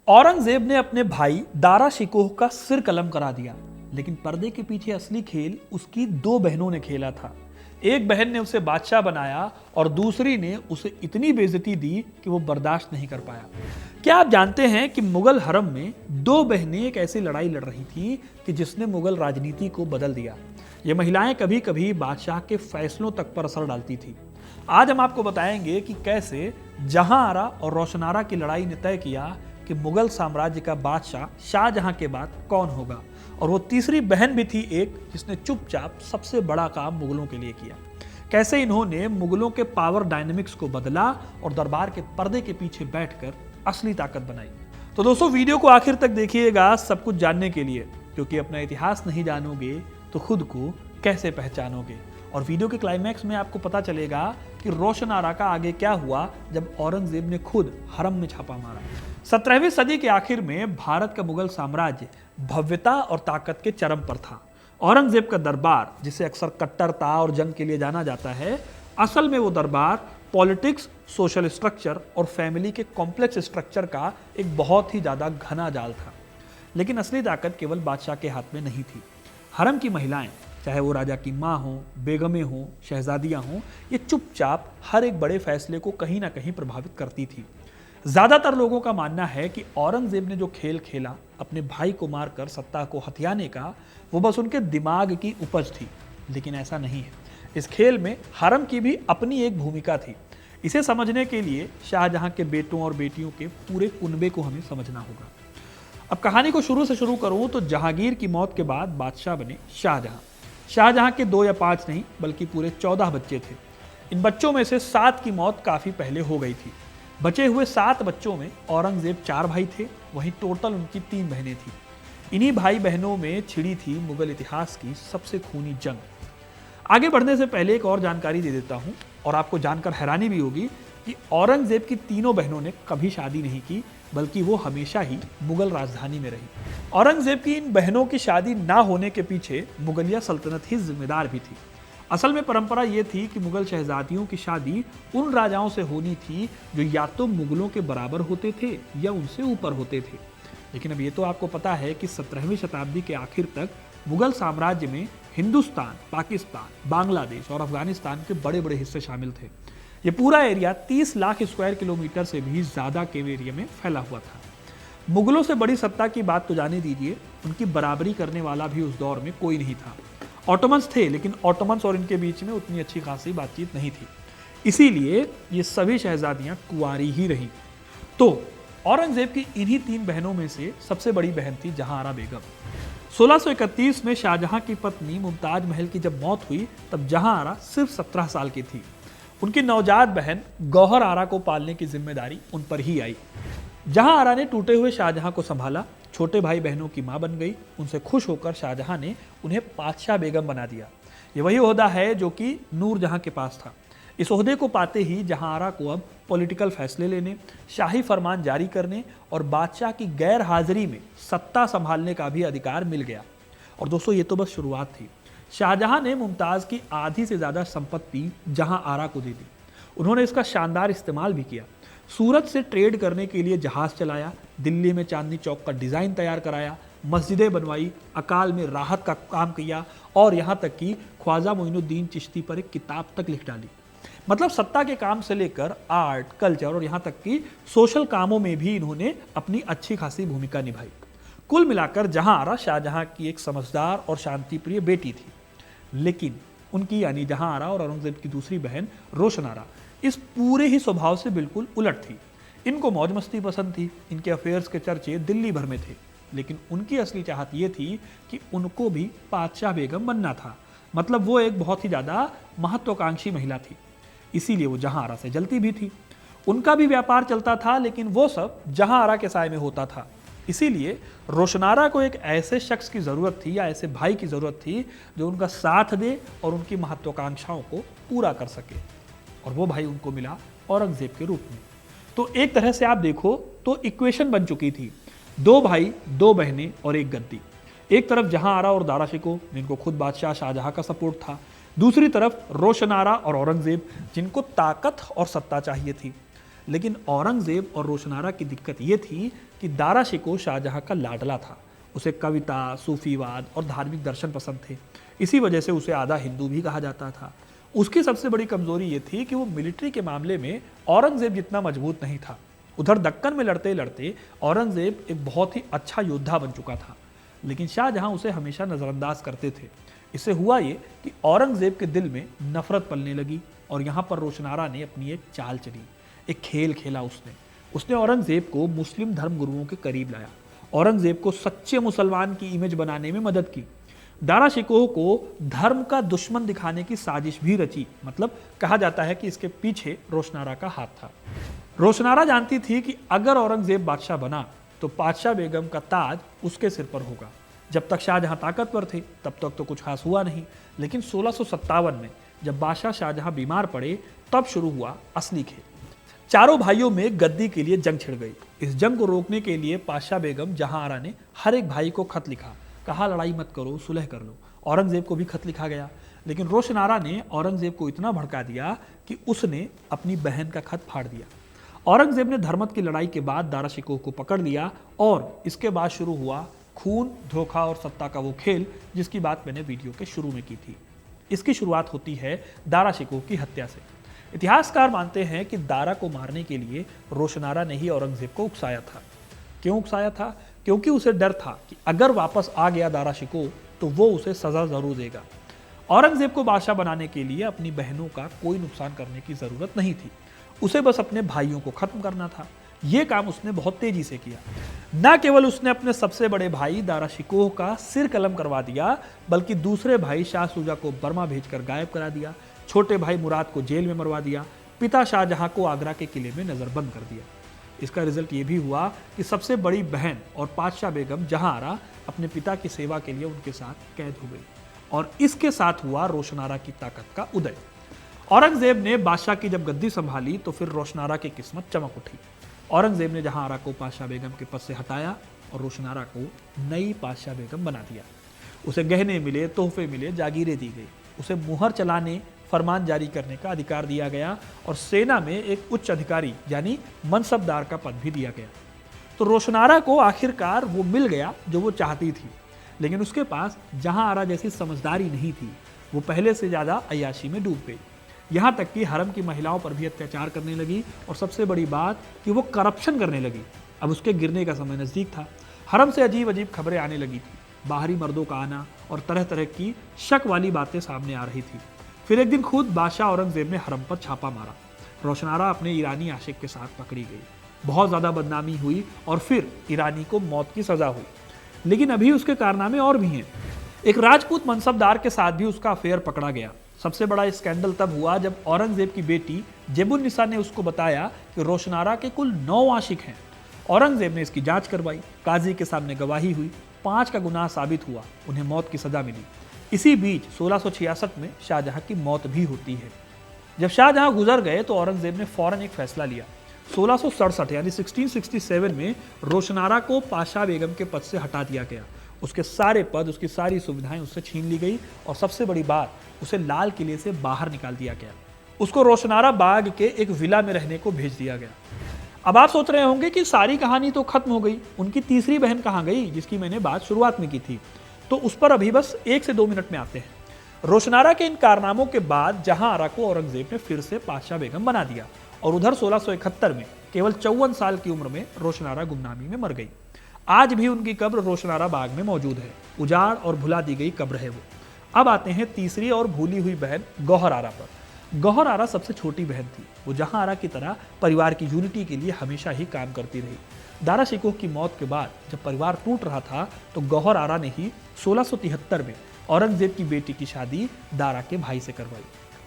औरंगजेब ने अपने भाई दारा शिकोह का सिर कलम करा दिया, लेकिन पर्दे के पीछे असली खेल उसकी दो बहनों ने खेला था। एक बहन ने उसे बादशाह बनाया और दूसरी ने उसे इतनी बेइज्जती दी कि वो बर्दाश्त नहीं कर पाया। क्या आप जानते हैं कि मुगल हरम में दो बहनें एक ऐसी लड़ाई लड़ रही थी कि जिसने मुगल राजनीति को बदल दिया। ये महिलाएं कभी कभी बादशाह के फैसलों तक पर असर डालती थी। आज हम आपको बताएंगे कि कैसे जहांआरा और रोशनारा की लड़ाई ने तय किया कि मुगल साम्राज्य का बादशाह शाहजहां के बाद कौन होगा, और वो तीसरी बहन भी थी एक जिसने चुपचाप सबसे बड़ा काम मुगलों के लिए किया। कैसे इन्होंने मुगलों के पावर डायनेमिक्स को बदला और दरबार के पर्दे के पीछे बैठकर असली ताकत बनाई। तो दोस्तों, वीडियो को आखिर तक देखिएगा सब कुछ जानने के लिए, क्योंकि अपना इतिहास नहीं जानोगे तो खुद को कैसे पहचानोगे। और वीडियो के क्लाइमैक्स में आपको पता चलेगा कि रोशनारा का आगे क्या हुआ जब औरंगजेब ने खुद हरम में छापा मारा। 17वीं सदी के आखिर में भारत का मुगल साम्राज्य भव्यता और ताकत के चरम पर था। औरंगजेब का दरबार, जिसे अक्सर कट्टरता और जंग के लिए जाना जाता है, असल में वो दरबार पॉलिटिक्स, सोशल स्ट्रक्चर और फैमिली के कॉम्प्लेक्स स्ट्रक्चर का एक बहुत ही ज्यादा घना जाल था। लेकिन असली ताकत केवल बादशाह के हाथ में नहीं थी। हरम की महिलाएं, चाहे वो राजा की माँ हो, बेगमें हों, शहजादियां हों, ये चुपचाप हर एक बड़े फैसले को कहीं ना कहीं प्रभावित करती थी। ज्यादातर लोगों का मानना है कि औरंगजेब ने जो खेल खेला अपने भाई को मारकर सत्ता को हथियाने का, वो बस उनके दिमाग की उपज थी। लेकिन ऐसा नहीं है। इस खेल में हरम की भी अपनी एक भूमिका थी। इसे समझने के लिए शाहजहां के बेटों और बेटियों के पूरे कुनबे को हमें समझना होगा। अब कहानी को शुरू से शुरू करूं तो जहांगीर की मौत के बाद बादशाह बने शाहजहां। शाहजहां के 2 या 5 नहीं बल्कि पूरे 14 बच्चे थे। इन बच्चों में से 7 की मौत काफी पहले हो गई थी। बचे हुए 7 बच्चों में औरंगजेब 4 भाई थे, वहीं टोटल उनकी 3 बहनें थी। इन्हीं भाई बहनों में छिड़ी थी मुगल इतिहास की सबसे खूनी जंग। आगे बढ़ने से पहले एक और जानकारी दे देता हूं, और आपको जानकर हैरानी भी होगी कि औरंगजेब की तीनों बहनों ने कभी शादी नहीं की, बल्कि वो हमेशा ही मुगल राजधानी में रही। औरंगजेब की इन बहनों की शादी ना होने के पीछे मुगलिया सल्तनत ही जिम्मेदार भी थी। असल में परंपरा ये थी कि मुगल शहजादियों की शादी उन राजाओं से होनी थी जो या तो मुगलों के बराबर होते थे या उनसे ऊपर होते थे। लेकिन अब ये तो आपको पता है कि 17वीं शताब्दी के आखिर तक मुगल साम्राज्य में हिंदुस्तान, पाकिस्तान, बांग्लादेश और अफगानिस्तान के बड़े बड़े हिस्से शामिल थे। ये पूरा एरिया 30 लाख स्क्वायर किलोमीटर से भी ज्यादा के एरिया में फैला हुआ था। मुगलों से बड़ी सत्ता की बात तो जाने दीजिए, उनकी बराबरी करने वाला भी उस दौर में कोई नहीं था। ऑटोमन्स थे, लेकिन ऑटोमन्स और इनके बीच में उतनी अच्छी खासी बातचीत नहीं थी। इसीलिए ये सभी शहजादियां कुंवारी ही रहीं। तो औरंगजेब की इन्हीं 3 बहनों में से सबसे बड़ी बहन थी जहांआरा बेगम। 1631 में शाहजहां की पत्नी मुमताज महल की जब मौत हुई, तब जहांआरा सिर्फ 17 साल की थी। उनकी नवजात बहन गौहर आरा को पालने की जिम्मेदारी उन पर ही आई। जहांआरा ने टूटे हुए शाहजहां को संभाला, छोटे भाई बहनों की मां बन गई। उनसे खुश होकर शाहजहां ने उन्हें पातशाह बेगम बना दिया। ये वही ओहदा है जो कि नूरजहां के पास था। इस ओहदे को पाते ही जहांआरा को अब पॉलिटिकल फैसले लेने, शाही फरमान जारी करने और बादशाह की गैर हाजिरी में सत्ता संभालने का भी अधिकार मिल गया। और दोस्तों, ये तो बस शुरुआत थी। शाहजहां ने मुमताज की आधी से ज्यादा संपत्ति जहांआरा को दे दी। उन्होंने इसका शानदार इस्तेमाल भी किया। सूरत से ट्रेड करने के लिए जहाज चलाया, दिल्ली में चांदनी चौक का डिजाइन तैयार कराया, मस्जिदें बनवाई, अकाल में राहत का काम किया, और यहां तक कि ख्वाजा मोइनुद्दीन चिश्ती पर एक किताब तक लिख डाली। मतलब सत्ता के काम से लेकर आर्ट, कल्चर और यहां तक कि सोशल कामों में भी इन्होंने अपनी अच्छी खासी भूमिका निभाई। कुल मिलाकर जहांआरा शाहजहां की एक समझदार और शांतिप्रिय बेटी थी। लेकिन उनकी यानी जहांआरा और औरंगजेब की दूसरी बहन रोशनारा इस पूरे ही स्वभाव से बिल्कुल उलट थी। इनको मौज मस्ती पसंद थी। इनके अफेयर्स के चर्चे दिल्ली भर में थे। लेकिन उनकी असली चाहत ये थी कि उनको भी पातशाह बेगम बनना था। मतलब वो एक बहुत ही ज्यादा महत्वाकांक्षी महिला थी। इसीलिए वो जहांआरा से जलती भी थी। उनका भी व्यापार चलता था, लेकिन वो सब जहांआरा के साए में होता था। इसीलिए रोशनारा को एक ऐसे शख्स की जरूरत थी या ऐसे भाई की जरूरत थी जो उनका साथ दे और उनकी महत्वाकांक्षाओं को पूरा कर सके। और वो भाई उनको मिला औरंगजेब के रूप में। तो एक तरह से आप देखो तो इक्वेशन बन चुकी थी। 2 भाई, 2 बहनें और एक गद्दी। एक तरफ जहांआरा और दारा शिकोह, जिनको खुद बादशाह शाहजहां का सपोर्ट था। दूसरी तरफ रोशनारा और औरंगजेब, जिनको ताकत और सत्ता चाहिए थी। लेकिन औरंगजेब और रोशनारा की दिक्कत ये थी कि दारा शिकोह शाहजहां का लाडला था। उसे कविता, सूफीवाद और धार्मिक दर्शन पसंद थे। इसी वजह से उसे आधा हिंदू भी कहा जाता था। उसकी सबसे बड़ी कमजोरी ये थी कि वो मिलिट्री के मामले में औरंगजेब जितना मजबूत नहीं था। उधर दक्कन में लड़ते लड़ते औरंगजेब एक बहुत ही अच्छा योद्धा बन चुका था, लेकिन शाहजहां उसे हमेशा नजरअंदाज करते थे। इससे हुआ ये कि औरंगजेब के दिल में नफरत पलने लगी और यहाँ पर रोशनारा ने अपनी एक चाल चली, एक खेल खेला। उसने औरंगजेब को मुस्लिम धर्म गुरुओं के करीब लाया, औरंगजेब को सच्चे मुसलमान की इमेज बनाने में मदद की। दारा शिकोह को धर्म का दुश्मन दिखाने की साजिश भी रची। मतलब कहा जाता है कि इसके पीछे रोशनारा का हाथ था। रोशनारा जानती थी कि अगर औरंगजेब बादशाह बना तो पातशाह बेगम का ताज उसके सिर पर होगा। जब तक शाहजहां ताकतवर थे तब तक तो कुछ खास हुआ नहीं, लेकिन 1657 में जब बादशाह शाहजहां बीमार पड़े तब शुरू हुआ असली खेल। चारों भाइयों में गद्दी के लिए जंग छिड़ गई। इस जंग को रोकने के लिए पातशाह बेगम जहांआरा ने हर एक भाई को खत लिखा, कहा लड़ाई मत करो, सुलह कर लो। औरंगजेब को भी खत लिखा गया, लेकिन रोशनारा ने औरंगजेब को इतना भड़का दिया कि उसने अपनी बहन का खत फाड़ दिया। औरंगजेब ने धर्मत की लड़ाई के बाद दारा शिकोह को पकड़ लिया और इसके बाद शुरू हुआ खून, धोखा और सत्ता का वो खेल जिसकी बात मैंने वीडियो के शुरू में की थी। इसकी शुरुआत होती है दारा शिकोह की हत्या से। इतिहासकार मानते हैं कि दारा को मारने के लिए रोशनारा ने ही औरंगजेब को उकसाया था। क्यों उकसाया था? क्योंकि उसे डर था कि अगर वापस आ गया दारा शिकोह तो वो उसे सजा जरूर देगा। औरंगजेब को बादशाह बनाने के लिए अपनी बहनों का कोई नुकसान करने की जरूरत नहीं थी, उसे बस अपने भाइयों को खत्म करना था। यह काम उसने बहुत तेजी से किया। न केवल उसने अपने सबसे बड़े भाई दारा शिकोह का सिर कलम करवा दिया, बल्कि दूसरे भाई शाह शुजा को बर्मा भेजकर गायब करा दिया, छोटे भाई मुराद को जेल में मरवा दिया, पिता शाहजहां को आगरा के किले में नजरबंद कर दिया। इसका रिजल्ट ये भी हुआ कि सबसे बड़ी बहन और पातशाह बेगम जहांआरा अपने पिता की सेवा के लिए उनके साथ कैद हो गई और इसके साथ हुआ रोशनारा की ताकत का उदय। औरंगजेब ने बादशाह की जब गद्दी संभाली तो फिर रोशनारा की किस्मत चमक उठी। औरंगजेब ने जहांआरा को पातशाह बेगम के पद से हटाया और रोशनारा को नई पातशाह बेगम बना दिया। उसे गहने मिले, तोहफे मिले, जागीरें दी गई। उसे मुहर चलाने, फरमान जारी करने का अधिकार दिया गया और सेना में एक उच्च अधिकारी यानी मनसबदार का पद भी दिया गया। तो रोशनारा को आखिरकार वो मिल गया जो वो चाहती थी, लेकिन उसके पास जहांआरा जैसी समझदारी नहीं थी। वो पहले से ज़्यादा अय्याशी में डूब गई, यहाँ तक कि हरम की महिलाओं पर भी अत्याचार करने लगी और सबसे बड़ी बात कि वो करप्शन करने लगी। अब उसके गिरने का समय नज़दीक था। हरम से अजीब अजीब खबरें आने लगी थी, बाहरी मर्दों का आना और तरह तरह की शक वाली बातें सामने आ रही थी। फिर एक दिन खुद बादशाह औरंगजेब ने हरम पर छापा मारा। रोशनारा अपने ईरानी आशिक के साथ पकड़ी गई, बहुत ज़्यादा बदनामी हुई और फिर ईरानी को मौत की सज़ा हुई। लेकिन अभी उसके कारनामे और भी हैं। एक राजपूत मनसबदार के साथ भी उसका अफेयर पकड़ा गया। सबसे बड़ा स्कैंडल तब हुआ जब औरंगजेब की बेटी जेबुन्निसा ने उसको बताया कि रोशनारा के कुल 9 आशिक हैं। औरंगजेब ने इसकी जांच करवाई, काजी के सामने गवाही हुई, 5 का गुनाह साबित हुआ, उन्हें मौत की सजा मिली। इसी बीच 1666 में शाहजहां की मौत भी होती है। जब शाहजहां गुजर गए तो औरंगजेब ने फौरन एक फैसला लिया। 1667 यानी 1667 में रोशनारा को पातशाह बेगम के पद से हटा दिया गया। उसके सारे पद, उसकी सारी सुविधाएं उससे छीन ली गई और सबसे बड़ी बात, उसे लाल किले से बाहर निकाल दिया गया। उसको रोशनारा बाग के एक विला में रहने को भेज दिया गया। अब आप सोच रहे होंगे कि सारी कहानी तो खत्म हो गई, उनकी तीसरी बहन कहाँ गई जिसकी मैंने बात शुरुआत में की थी। तो उस पर अभी बस 1 से 2 मिनट में आते हैं। रोशनारा के इन कारनामों के बाद जहांआरा को औरंगजेब ने फिर से पातशाह बेगम बना दिया और उधर 1671 में केवल 54 साल की उम्र में रोशनारा गुमनामी में मर गई। आज भी उनकी कब्र रोशनारा बाग में मौजूद है। उजाड़ और भुला दी गई कब्र है वो। अब आते हैं तीसरी और भूली हुई बहन गौहर-आरा पर। गौहर-आरा सबसे छोटी बहन थी। वो जहांआरा की तरह परिवार की यूनिटी के लिए हमेशा ही काम करती रही। दारा शिकोह की मौत के बाद जब परिवार टूट रहा था तो गौहर-आरा ने ही 1673 में औरंगजेब की बेटी की शादी दारा के भाई से करवाई।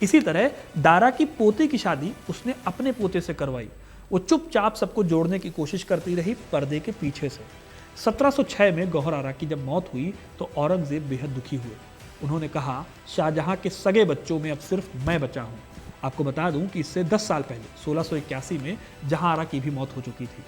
इसी तरह दारा की पोते की शादी उसने अपने पोते से करवाई। वो चुपचाप सबको जोड़ने की कोशिश करती रही पर्दे के पीछे से। 1706 में गौहर-आरा की जब मौत हुई तो औरंगजेब बेहद दुखी हुए। उन्होंने कहा, शाहजहां के सगे बच्चों में अब सिर्फ मैं बचा हूं। आपको बता दूं कि इससे 10 साल पहले 1681 में जहांआरा की भी मौत हो चुकी थी।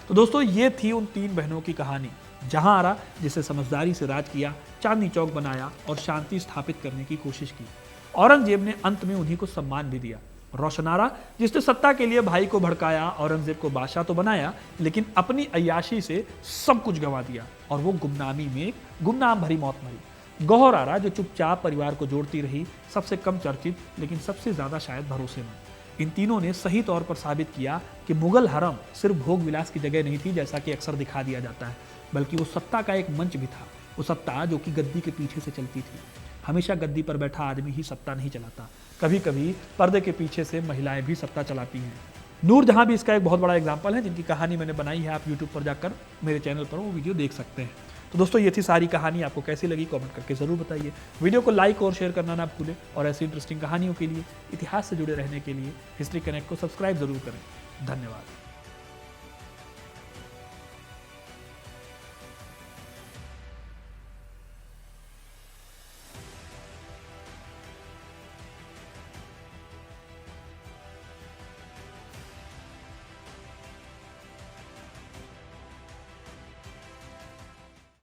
तो दोस्तों, ये थी उन 3 बहनों की कहानी। जहांआरा जिसे समझदारी से राज किया, चांदनी चौक बनाया और शांति स्थापित करने की कोशिश की। औरंगजेब ने अंत में उन्हीं को सम्मान भी दिया रोशनारा, जिसने सत्ता के लिए भाई को भड़काया, औरंगजेब को बादशाह तो बनाया, लेकिन अपनी अय्याशी से सब कुछ गंवा दिया और वो गुमनामी में गुमनाम भरी मौत मरी। गौहर आरा, जो चुपचाप परिवार को जोड़ती रही, सबसे कम चर्चित लेकिन सबसे ज्यादा शायद भरोसेमंद। इन तीनों ने सही तौर पर साबित किया कि मुगल हरम सिर्फ भोग विलास की जगह नहीं थी जैसा कि अक्सर दिखा दिया जाता है, बल्कि वो सत्ता का एक मंच भी था। वो सत्ता जो कि गद्दी के पीछे से चलती थी। हमेशा गद्दी पर बैठा आदमी ही सत्ता नहीं चलाता, कभी कभी पर्दे के पीछे से महिलाएं भी सत्ता चलाती हैं। नूरजहां भी इसका एक बहुत बड़ा एग्जाम्पल है, जिनकी कहानी मैंने बनाई है। आप यूट्यूब पर जाकर मेरे चैनल पर वो वीडियो देख सकते हैं। तो दोस्तों, ये थी सारी कहानी। आपको कैसी लगी कमेंट करके जरूर बताइए। वीडियो को लाइक और शेयर करना ना भूलें और ऐसी इंटरेस्टिंग कहानियों के लिए, इतिहास से जुड़े रहने के लिए हिस्ट्री कनेक्ट को सब्सक्राइब जरूर करें। धन्यवाद।